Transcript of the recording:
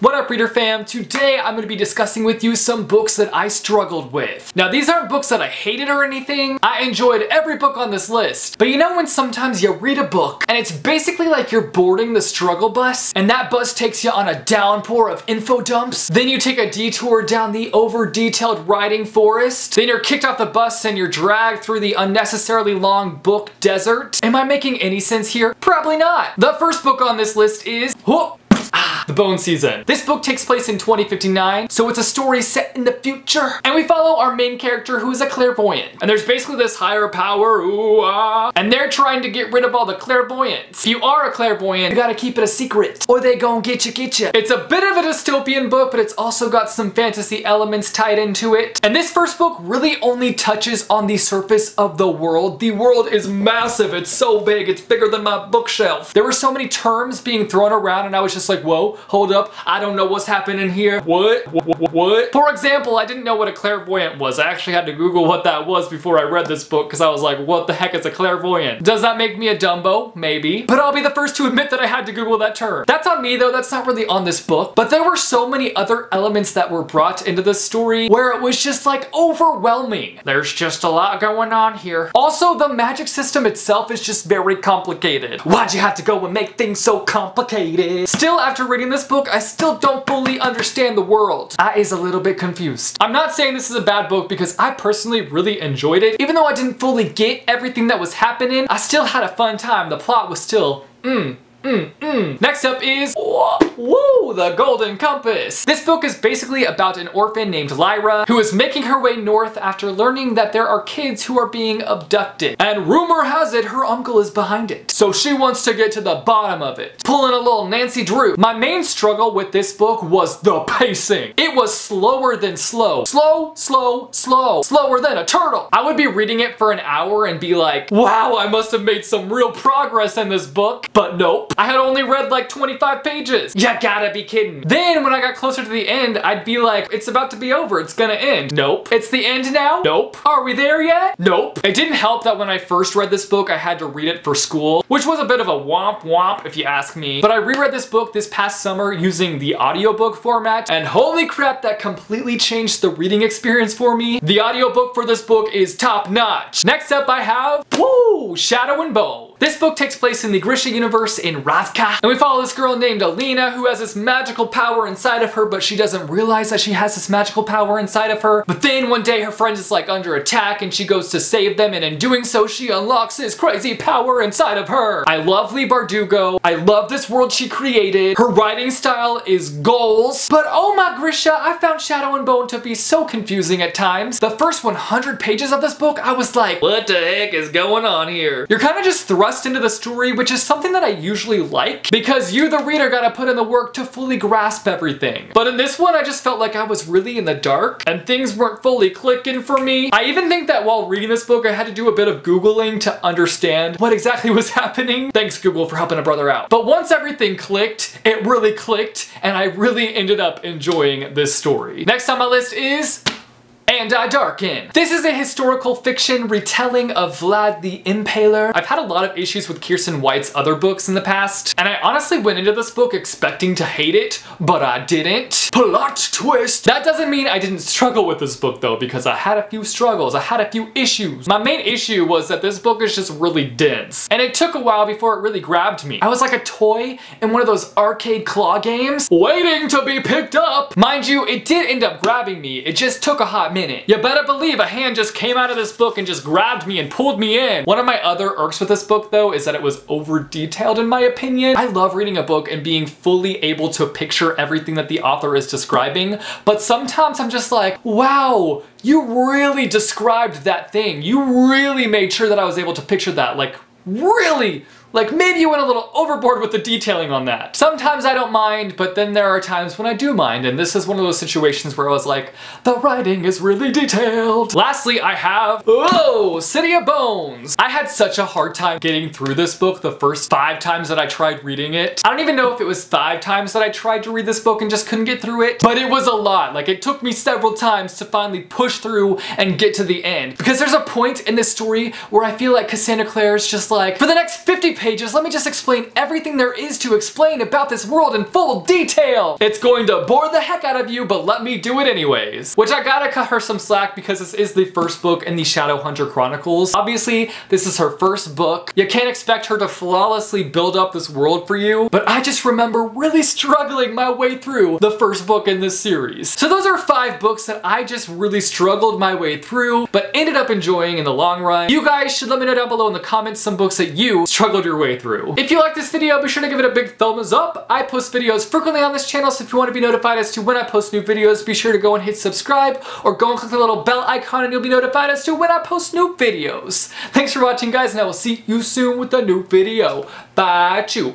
What up, reader fam? Today I'm going to be discussing with you some books that I struggled with. Now these aren't books that I hated or anything. I enjoyed every book on this list. But you know when sometimes you read a book and it's basically like you're boarding the struggle bus and that bus takes you on a downpour of info dumps. Then you take a detour down the over-detailed writing forest. Then you're kicked off the bus and you're dragged through the unnecessarily long book desert. Am I making any sense here? Probably not. The first book on this list is The Bone Season. This book takes place in 2059, so it's a story set in the future. And we follow our main character who is a clairvoyant. And there's basically this higher power, and they're trying to get rid of all the clairvoyants. If you are a clairvoyant, you gotta keep it a secret, or they gon' get you. It's a bit of a dystopian book, but it's also got some fantasy elements tied into it. And this first book really only touches on the surface of the world. The world is massive, it's so big, it's bigger than my bookshelf. There were so many terms being thrown around and I was just like, whoa, hold up, I don't know what's happening here. What? For example, I didn't know what a clairvoyant was. I actually had to Google what that was before I read this book because I was like, what the heck is a clairvoyant? Does that make me a Dumbo? Maybe. But I'll be the first to admit that I had to Google that term. That's on me though, that's not really on this book. But there were so many other elements that were brought into the story where it was just like overwhelming. There's just a lot going on here. Also, the magic system itself is just very complicated. Why'd you have to go and make things so complicated? Still, after reading this book, I still don't fully understand the world. I is a little bit confused. I'm not saying this is a bad book because I personally really enjoyed it. Even though I didn't fully get everything that was happening, I still had a fun time. The plot was still, Next up is The Golden Compass. This book is basically about an orphan named Lyra who is making her way north after learning that there are kids who are being abducted. And rumor has it her uncle is behind it. So she wants to get to the bottom of it. Pulling a little Nancy Drew. My main struggle with this book was the pacing. It was slower than slow. Slower than a turtle. I would be reading it for an hour and be like, wow, I must have made some real progress in this book. But nope. I had only read like 25 pages. You gotta be kidding. Then when I got closer to the end, I'd be like, it's about to be over, it's gonna end. Nope. It's the end now? Nope. Are we there yet? Nope. It didn't help that when I first read this book, I had to read it for school, which was a bit of a womp if you ask me. But I reread this book this past summer using the audiobook format, and holy crap, that completely changed the reading experience for me. The audiobook for this book is top notch. Next up I have, Shadow and Bone. This book takes place in the Grisha universe in Ravka, and we follow this girl named Alina who has this magical power inside of her, but she doesn't realize that she has this magical power inside of her. But then one day her friend is like under attack and she goes to save them, and in doing so she unlocks this crazy power inside of her. I love Lee Bardugo. I love this world she created. Her writing style is goals. But oh my Grisha, I found Shadow and Bone to be so confusing at times. The first 100 pages of this book, I was like, what the heck is going on here? You're kind of just thrust into the story, which is something that I usually like because you, the reader, gotta put in the work to fully grasp everything. But in this one, I just felt like I was really in the dark and things weren't fully clicking for me. I even think that while reading this book, I had to do a bit of Googling to understand what exactly was happening. Thanks, Google, for helping a brother out. But once everything clicked, it really clicked, and I really ended up enjoying this story. Next on my list is And I Darken. This is a historical fiction retelling of Vlad the Impaler. I've had a lot of issues with Kiersten White's other books in the past, and I honestly went into this book expecting to hate it, but I didn't. Plot twist! That doesn't mean I didn't struggle with this book though, because I had a few struggles, I had a few issues. My main issue was that this book is just really dense, and it took a while before it really grabbed me. I was like a toy in one of those arcade claw games, waiting to be picked up. Mind you, it did end up grabbing me, it just took a hot minute. You better believe a hand just came out of this book and just grabbed me and pulled me in. One of my other irks with this book though is that it was over detailed in my opinion. I love reading a book and being fully able to picture everything that the author is describing, but sometimes I'm just like, wow, you really described that thing. You really made sure that I was able to picture that, like really. Like, maybe you went a little overboard with the detailing on that. Sometimes I don't mind, but then there are times when I do mind, and this is one of those situations where I was like, the writing is really detailed. Lastly, I have, City of Bones. I had such a hard time getting through this book the first 5 times that I tried reading it. I don't even know if it was 5 times that I tried to read this book and just couldn't get through it, but it was a lot. Like, it took me several times to finally push through and get to the end. Because there's a point in this story where I feel like Cassandra Clare is just like, for the next 50 pages, let me just explain everything there is to explain about this world in full detail. It's going to bore the heck out of you, but let me do it anyways. Which I gotta cut her some slack because this is the first book in the Shadowhunter Chronicles. Obviously, this is her first book. You can't expect her to flawlessly build up this world for you, but I just remember really struggling my way through the first book in this series. So those are 5 books that I just really struggled my way through, but ended up enjoying in the long run. You guys should let me know down below in the comments some books that you struggled your way through. If you like this video, be sure to give it a big thumbs up. I post videos frequently on this channel, so if you want to be notified as to when I post new videos, be sure to go and hit subscribe or go and click the little bell icon and you'll be notified as to when I post new videos. Thanks for watching, guys, and I will see you soon with a new video. Bye, chew.